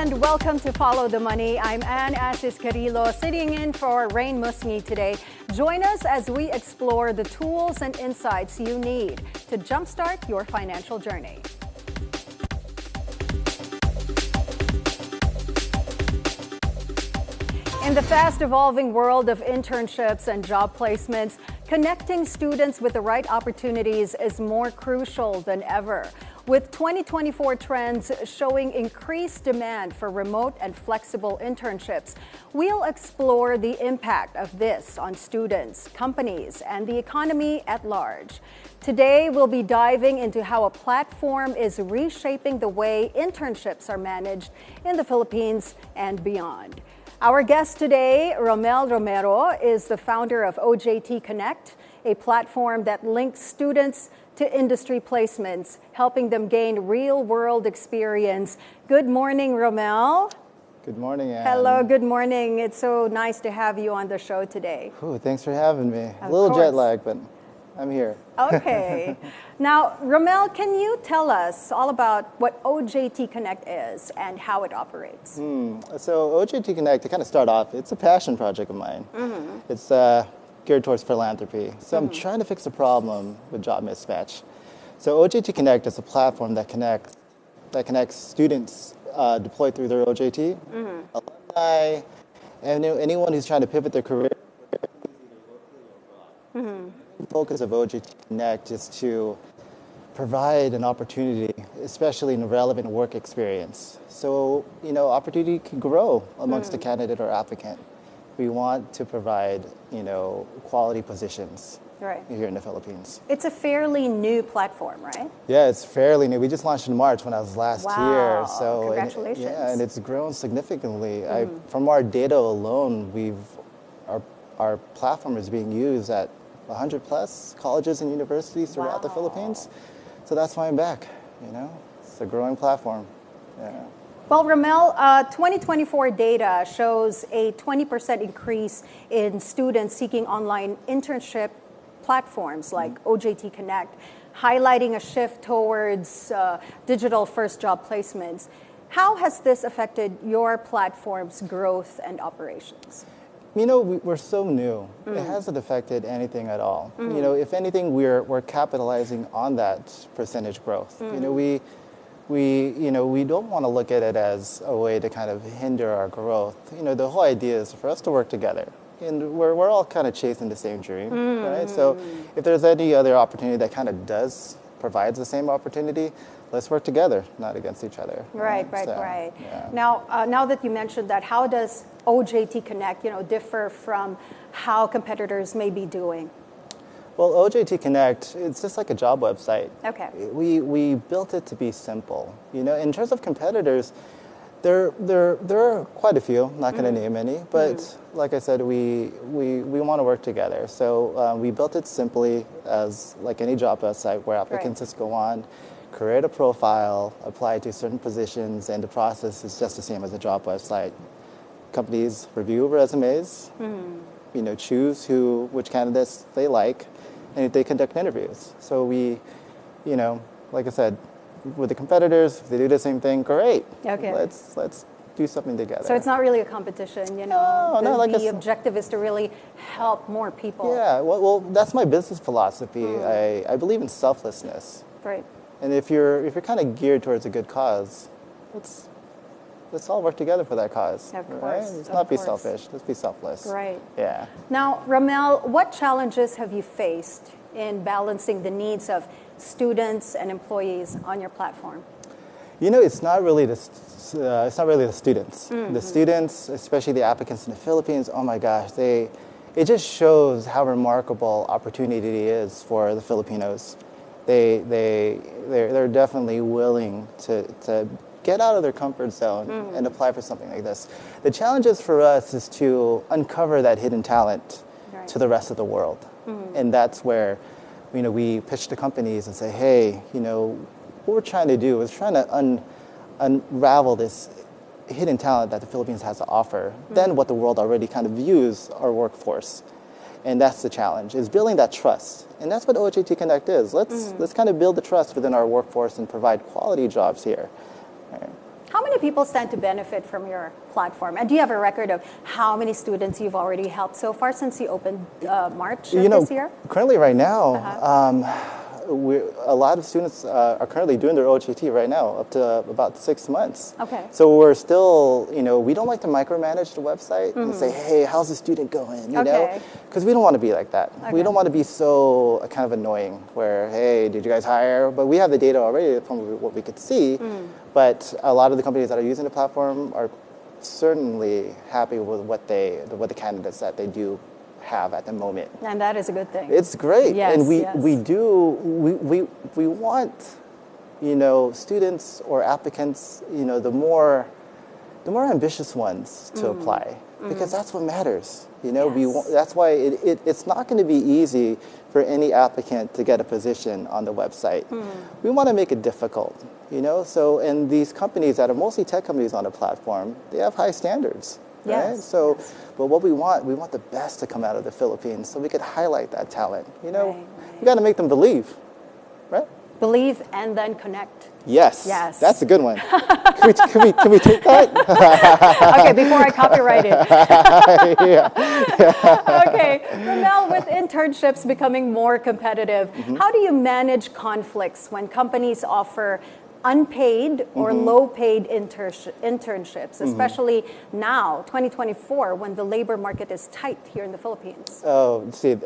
and welcome to Follow the Money. I'm Anne Asis-Carilo, sitting in for Rain Musngi today. Join us as we explore the tools and insights you need to jumpstart your financial journey. In the fast-evolving world of internships and job placements, connecting students with the right opportunities is more crucial than ever. With 2024 trends showing increased demand for remote and flexible internships, we'll explore the impact of this on students, companies, and the economy at large. Today, we'll be diving into how a platform is reshaping the way internships are managed in the Philippines and beyond. Our guest today, Romel Romero, is the founder of OJT Connect, a platform that links students to industry placements, helping them gain real-world experience. Good morning, Romel. Good morning, Anne. Hello, good morning. It's so nice to have you on the show today. Ooh, thanks for having me. Of A little course. jet lag, but I'm here. Okay. Now, Romel, can you tell us all about what OJT Connect is and how it operates? So OJT Connect, to kind of start off, it's a passion project of mine. It's geared towards philanthropy. So I'm trying to fix a problem with job mismatch. So OJT Connect is a platform that connects students deployed through their OJT, alumni, and anyone who's trying to pivot their career. The focus of OJT Connect is to provide an opportunity, especially in a relevant work experience. So, opportunity can grow amongst the candidate or applicant. We want to provide, quality positions here in the Philippines. It's a fairly new platform, right? Yeah, it's fairly new. We just launched in March when I was last year. So congratulations. And it's grown significantly. From our data alone, our platform is being used at 100 plus colleges and universities throughout the Philippines. So that's why I'm back, It's a growing platform. Yeah. Well, Romel, 2024 data shows a 20% increase in students seeking online internship platforms like OJT Connect, highlighting a shift towards digital-first job placements. How has this affected your platform's growth and operations? We're so new. It hasn't affected anything at all. If anything, we're capitalizing on that percentage growth. We don't want to look at it as a way to kind of hinder our growth. The whole idea is for us to work together. And we're all kind of chasing the same dream, right? So if there's any other opportunity that kind of provides the same opportunity, let's work together, not against each other. Right. Yeah. Now that you mentioned that, how does OJT Connect, differ from how competitors may be doing? Well, OJT Connect, it's just like a job website. Okay. We built it to be simple. In terms of competitors, there are quite a few. I'm not going to name any, but like I said, we want to work together. So we built it simply as like any job website where applicants just go on, create a profile, apply to certain positions, and the process is just the same as a job website. Companies review resumes, choose which candidates they like, and they conduct interviews. So we, like I said, with the competitors, if they do the same thing, great. Okay. Let's do something together. So it's not really a competition, No, the objective is to really help more people. Yeah, well, that's my business philosophy. I believe in selflessness. Right. And if you're kind of geared towards a good cause, let's all work together for that cause. Of course. Right? Let's not be selfish. Let's be selfless. Right. Yeah. Now, Romel, what challenges have you faced in balancing the needs of students and employees on your platform? It's not really the students. The students, especially the applicants in the Philippines, oh my gosh, it just shows how remarkable opportunity it is for the Filipinos. They're definitely willing to get out of their comfort zone and apply for something like this. The challenges for us is to uncover that hidden talent to the rest of the world. And that's where we pitch to companies and say, hey, what we're trying to do is trying to unravel this hidden talent that the Philippines has to offer than what the world already kind of views our workforce. And that's the challenge, is building that trust. And that's what OJT Connect is. Let's kind of build the trust within our workforce and provide quality jobs here. Right. How many people stand to benefit from your platform? And do you have a record of how many students you've already helped so far since you opened March of this year? Currently right now, a lot of students are currently doing their OJT right now, up to about 6 months. Okay. So we're still, we don't like to micromanage the website and say, hey, how's the student going, you know? Because we don't want to be like that. Okay. We don't want to be so kind of annoying where, hey, did you guys hire? But we have the data already from what we could see. But a lot of the companies that are using the platform are certainly happy with what the candidates that they do have at the moment. And that is a good thing. It's great. Yes, and we want, students or applicants, the more ambitious ones to apply, because that's what matters. That's why it's not going to be easy for any applicant to get a position on the website. We want to make it difficult, So, and these companies that are mostly tech companies on the platform, they have high standards. Right? So, but what we want the best to come out of the Philippines, so we could highlight that talent. We got to make them believe, right? Believe and then connect. Yes. Yes. That's a good one. Can we take that? Okay, before I copyright it. Okay, Romel, with internships becoming more competitive, how do you manage conflicts when companies offer unpaid or low-paid internships, especially now, 2024, when the labor market is tight here in the Philippines? Oh, see,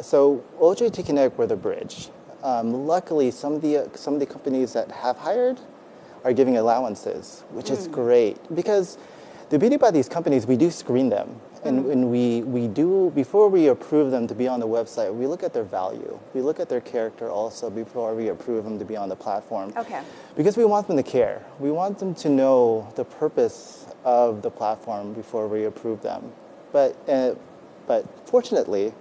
so OJT Connect were the bridge. Luckily, some of the companies that have hired are giving allowances, which is great, because the beauty about these companies, we do screen them. And we do, before we approve them to be on the website, we look at their value. We look at their character also before we approve them to be on the platform. Okay. Because we want them to care. We want them to know the purpose of the platform before we approve them. But fortunately,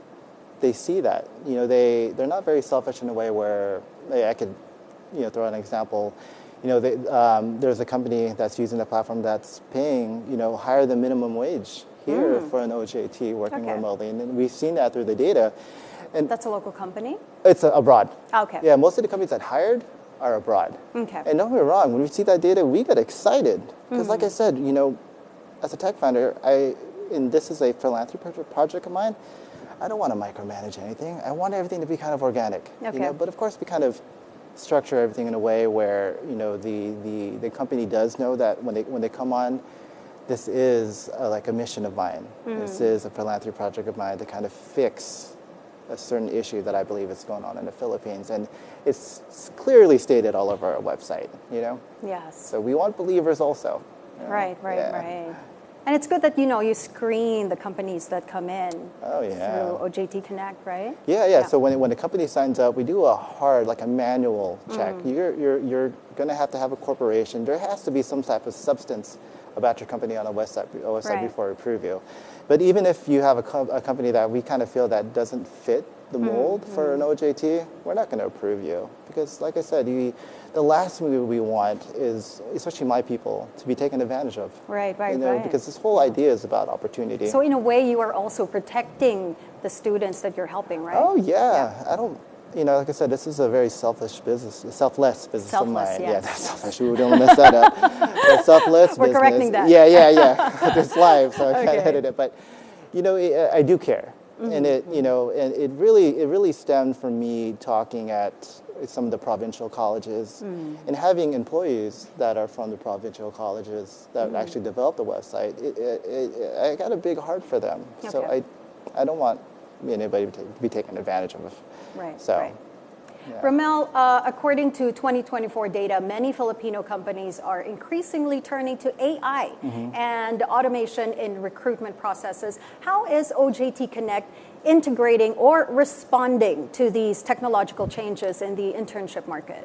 they see that. They're not very selfish in a way where, I could, throw an example. There's a company that's using the platform that's paying, higher than minimum wage here for an OJT working remotely, and we've seen that through the data. And that's a local company? It's abroad. Okay. Yeah, most of the companies that hired are abroad. Okay. And don't get me wrong, when we see that data, we get excited because, like I said, as a tech founder, and this is a philanthropy project of mine, I don't want to micromanage anything. I want everything to be kind of organic. Okay. But of course, we kind of structure everything in a way where the company does know that when they come on, this is like a mission of mine. This is a philanthropy project of mine to kind of fix a certain issue that I believe is going on in the Philippines, and it's clearly stated all over our website. Yes. So we want believers also. Right. And it's good that you screen the companies that come in through OJT Connect, right? Yeah. So when a company signs up, we do a hard, like a manual check. You're going to have a corporation. There has to be some type of substance about your company on a website before we approve you. But even if you have a company that we kind of feel that doesn't fit the mold for an OJT, we're not going to approve you. Because like I said, the last thing we want is, especially my people, to be taken advantage of. Right. Because this whole idea is about opportunity. So in a way, you are also protecting the students that you're helping, right? Oh, yeah. I don't, like I said, this is a very selfless business of mine. Yes. Yeah, that's selfish. We don't mess that up. A selfless We're business. correcting that. Yeah. It's live, so I can't edit it. But, I do care. And it really stemmed from me talking at some of the provincial colleges and having employees that are from the provincial colleges that actually developed the website. I got a big heart for them. Okay. So I don't want anybody to be taken advantage of. Right. So. Right. Yeah. Romel, according to 2024 data, many Filipino companies are increasingly turning to AI and automation in recruitment processes. How is OJT Connect integrating or responding to these technological changes in the internship market?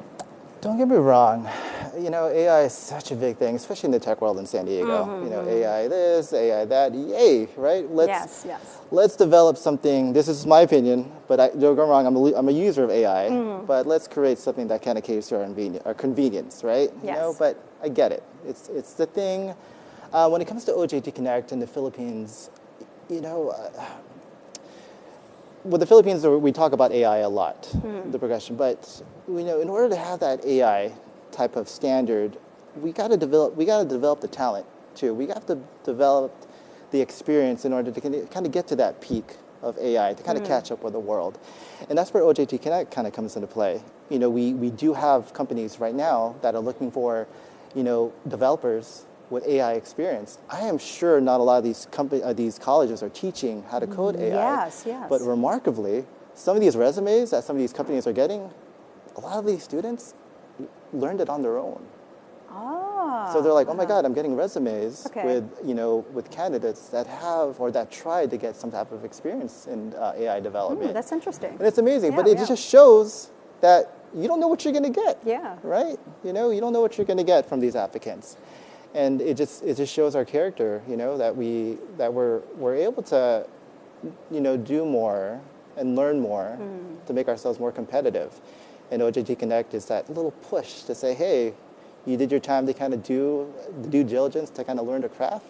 Don't get me wrong. AI is such a big thing, especially in the tech world in San Diego. AI this, AI that, yay, right? Yes. Let's develop something. This is my opinion, but don't get me wrong. I'm a user of AI, but let's create something that kind of caters to our convenience, right? Yes. But I get it. It's the thing. When it comes to OJT Connect in the Philippines, with the Philippines, we talk about AI a lot, the progression. But in order to have that AI type of standard, we got to develop the talent too. We have to develop the experience in order to kind of get to that peak of AI, to kind of catch up with the world. And that's where OJT Connect kind of comes into play. You know, we do have companies right now that are looking for, you know, developers with AI experience. I am sure not a lot of these colleges are teaching how to code AI. Yes, yes. But remarkably, some of these resumes that some of these companies are getting, a lot of these students learned it on their own. So they're like, oh my God, I'm getting resumes with, you know, with candidates that have or that tried to get some type of experience in AI development. That's interesting. And it's amazing, but it just shows that you don't know what you're going to get. Yeah. Right? You know, you don't know what you're going to get from these applicants. And it just shows our character, you know, that we're able to, you know, do more and learn more to make ourselves more competitive. And OJT Connect is that little push to say, hey, you did your time to kind of do the due diligence to kind of learn the craft.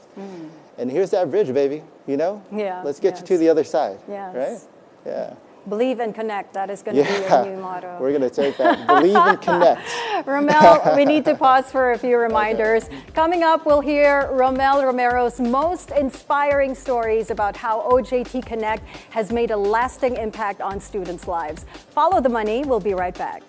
And here's that bridge, baby, you know? Yeah. Let's get you to the other side. Yes. Right? Yeah. Believe and connect. That is going to be your new motto. We're going to take that. Believe and connect. Romel, we need to pause for a few reminders. Coming up, we'll hear Romel Romero's most inspiring stories about how OJT Connect has made a lasting impact on students' lives. Follow the money. We'll be right back.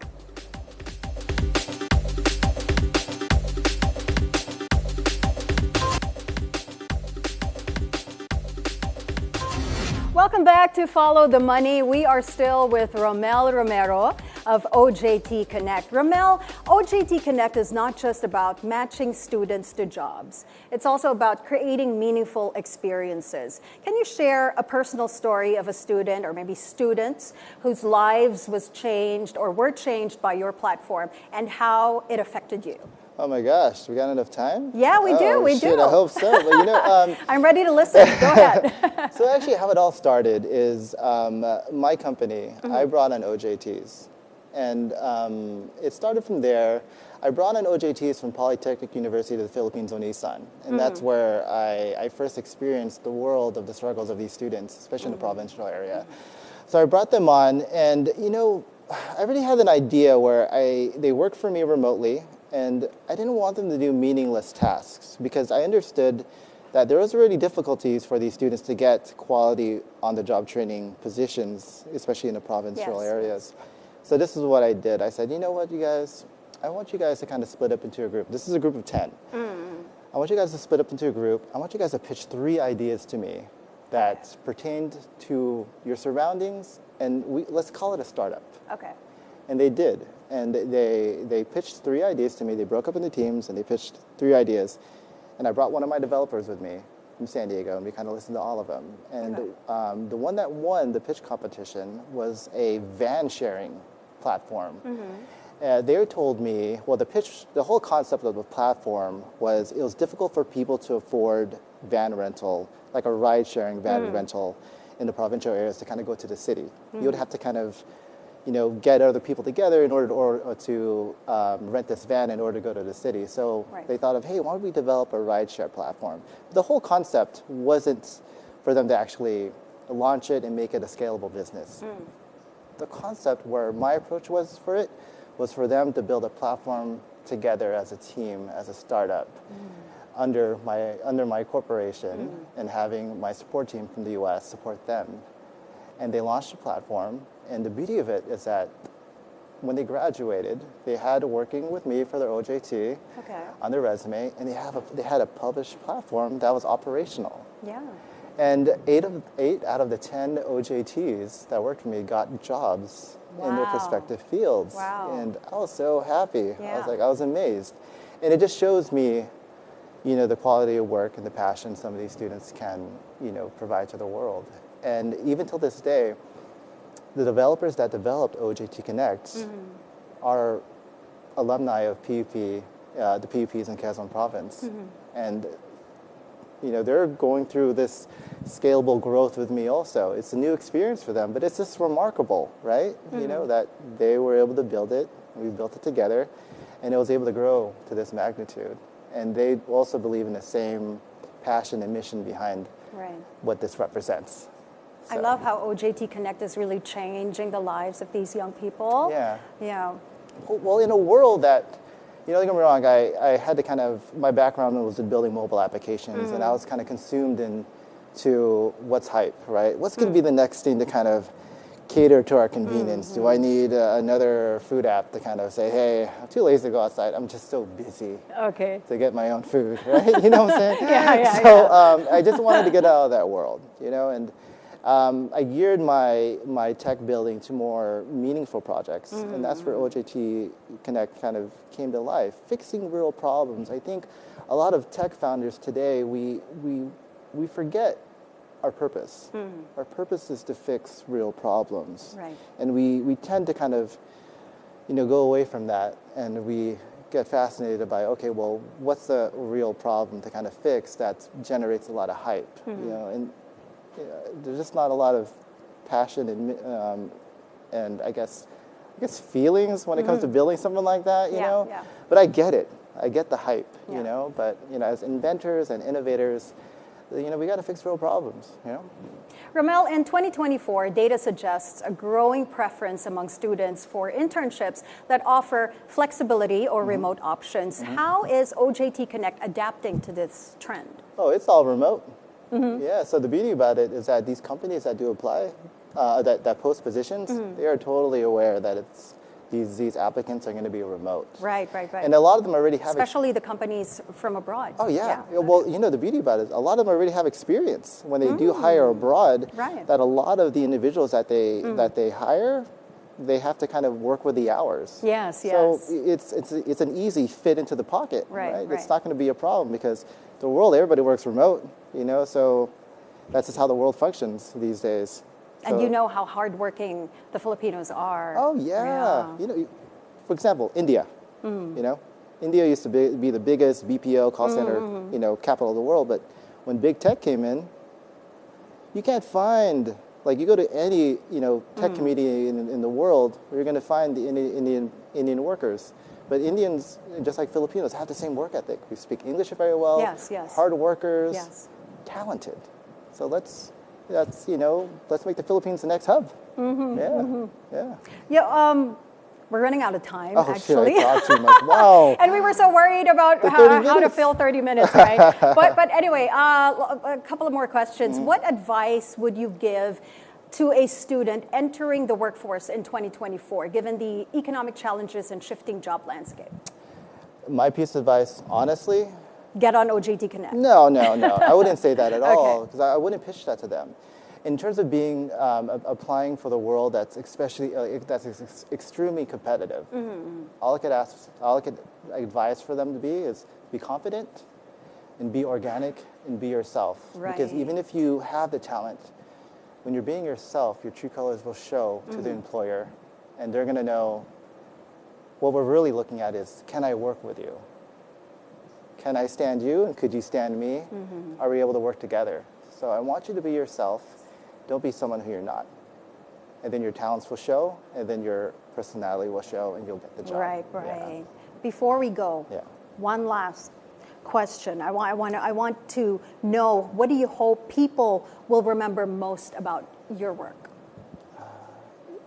Welcome back to Follow the Money. We are still with Romel Romero of OJT Connect. Romel, OJT Connect is not just about matching students to jobs. It's also about creating meaningful experiences. Can you share a personal story of a student or maybe students whose lives was changed or were changed by your platform and how it affected you? Oh my gosh, we got enough time? Yeah, we do. We do. I hope so. But you know, I'm ready to listen. Go ahead. So actually, how it all started is my company. I brought on OJTs, and it started from there. I brought on OJTs from Polytechnic University of the Philippines on Isan, and that's where I first experienced the world of the struggles of these students, especially in the provincial area. So I brought them on, and you know, I already had an idea where they work for me remotely. And I didn't want them to do meaningless tasks because I understood that there was already difficulties for these students to get quality on-the-job training positions, especially in the provincial areas. So this is what I did. I said, you know what, you guys, I want you guys to kind of split up into a group. This is a group of 10. I want you guys to split up into a group. I want you guys to pitch 3 ideas to me that pertained to your surroundings, and let's call it a startup. Okay. And they did. And they pitched 3 ideas to me. They broke up into teams, and they pitched 3 ideas. And I brought one of my developers with me from San Diego, and we kind of listened to all of them. And the one that won the pitch competition was a van sharing platform. They told me, well, the whole concept of the platform was it was difficult for people to afford van rental, like a ride-sharing van rental in the provincial areas to kind of go to the city. You would have to kind of, you know, get other people together in order to rent this van in order to go to the city. So they thought of, hey, why don't we develop a rideshare platform? The whole concept wasn't for them to actually launch it and make it a scalable business. The concept where my approach was for it was for them to build a platform together as a team, as a startup, under my corporation, and having my support team from the US support them. And they launched a platform. And the beauty of it is that when they graduated, they had working with me for their OJT on their resume, and they had a published platform that was operational. Yeah. And 8 out of the 10 OJTs that worked for me got jobs in their respective fields. Wow. And I was so happy. I was amazed. And it just shows me, you know, the quality of work and the passion some of these students can, you know, provide to the world. And even till this day, the developers that developed OJT Connect are alumni of PUP, the PUPs in Quezon Province. And, you know, they're going through this scalable growth with me also. It's a new experience for them, but it's just remarkable, right? You know, that they were able to build it, we built it together, and it was able to grow to this magnitude. And they also believe in the same passion and mission behind what this represents. So. I love how OJT Connect is really changing the lives of these young people. Yeah. Yeah. Well, in a world that, You know, don't get me wrong, I had to kind of, my background was in building mobile applications, and I was kind of consumed into what's hype, right? What's going to be the next thing to kind of cater to our convenience? Do I need another food app to kind of say, hey, I'm too lazy to go outside, I'm just so busy to get my own food, right? You know what I'm saying? So I just wanted to get out of that world, you know, and I geared my tech building to more meaningful projects, and that's where OJT Connect kind of came to life, fixing real problems. I think a lot of tech founders today, we forget our purpose. Our purpose is to fix real problems. Right. And we tend to kind of, you know, go away from that, and we get fascinated by, okay, well, what's the real problem to kind of fix that generates a lot of hype, you know, and there's just not a lot of passion and I guess feelings when it comes to building something like that, you know. Yeah. But I get it. I get the hype, you know. But you know, as inventors and innovators, you know, we got to fix real problems, you know. Romel, in 2024, data suggests a growing preference among students for internships that offer flexibility or remote options. How is OJT Connect adapting to this trend? Oh, it's all remote. Yeah, so the beauty about it is that these companies that do apply, that post positions, they are totally aware that it's these applicants are going to be remote. Right. And a lot of them already have... Especially the companies from abroad. Oh, yeah. Well, you know, the beauty about it is a lot of them already have experience when they do hire abroad, that a lot of the individuals that they hire, they have to kind of work with the hours. Yes. So it's an easy fit into the pocket, right? It's not going to be a problem because the world, everybody works remote, you know, so that's just how the world functions these days. And you know how hardworking the Filipinos are. Oh, yeah. You know, for example, India, you know, India used to be the biggest BPO call center, you know, capital of the world, but when big tech came in, you can't find, like you go to any, you know, tech community in the world, you're going to find the Indian workers. But Indians, just like Filipinos, have the same work ethic. We speak English very well. Yes. Hard workers, talented. So let's make the Philippines the next hub. Yeah, we're running out of time, actually. Shit, I thought too much. Wow. And we were so worried about how to fill 30 minutes, right? but anyway, a couple of more questions. What advice would you give to a student entering the workforce in 2024, given the economic challenges and shifting job landscape? My piece of advice, honestly... Get on OJT Connect. No. I wouldn't say that at all, because I wouldn't pitch that to them. In terms of being applying for the world that's extremely competitive, all I could advise for them to be is be confident and be organic and be yourself. Because even if you have the talent, when you're being yourself, your true colors will show to the employer, and they're going to know what we're really looking at is, can I work with you? Can I stand you, and could you stand me? Are we able to work together? So I want you to be yourself. Don't be someone who you're not. And then your talents will show, and then your personality will show, and you'll get the job. Right. Yeah. Before we go, one last question. I want to know, what do you hope people will remember most about your work?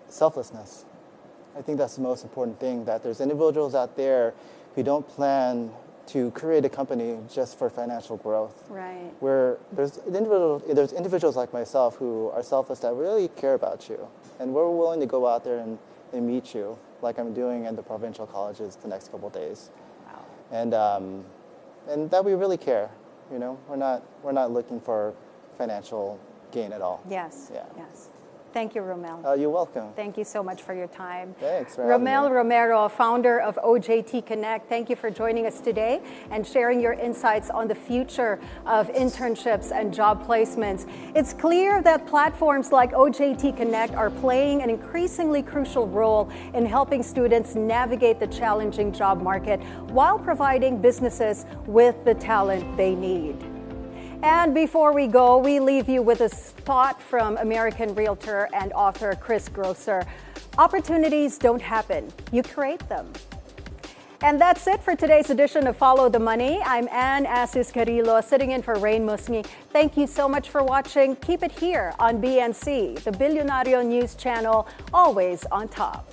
Selflessness. I think that's the most important thing, that there's individuals out there who don't plan to create a company just for financial growth. Right. Where there's individuals like myself who are selfless, that really care about you. And we're willing to go out there and meet you, like I'm doing at the provincial colleges the next couple of days. Wow. And that we really care. You know, we're not looking for financial gain at all. Yes. Yeah. Yes. Thank you, Romel. You're welcome. Thank you so much for your time. Thanks for having me. Romel Romero, founder of OJT Connect. Thank you for joining us today and sharing your insights on the future of internships and job placements. It's clear that platforms like OJT Connect are playing an increasingly crucial role in helping students navigate the challenging job market while providing businesses with the talent they need. And before we go, we leave you with a thought from American realtor and author Chris Grosser. Opportunities don't happen, you create them. And that's it for today's edition of Follow the Money. I'm Anne Asis-Carilo, sitting in for Rain Musngi. Thank you so much for watching. Keep it here on BNC, the Billionario News Channel, always on top.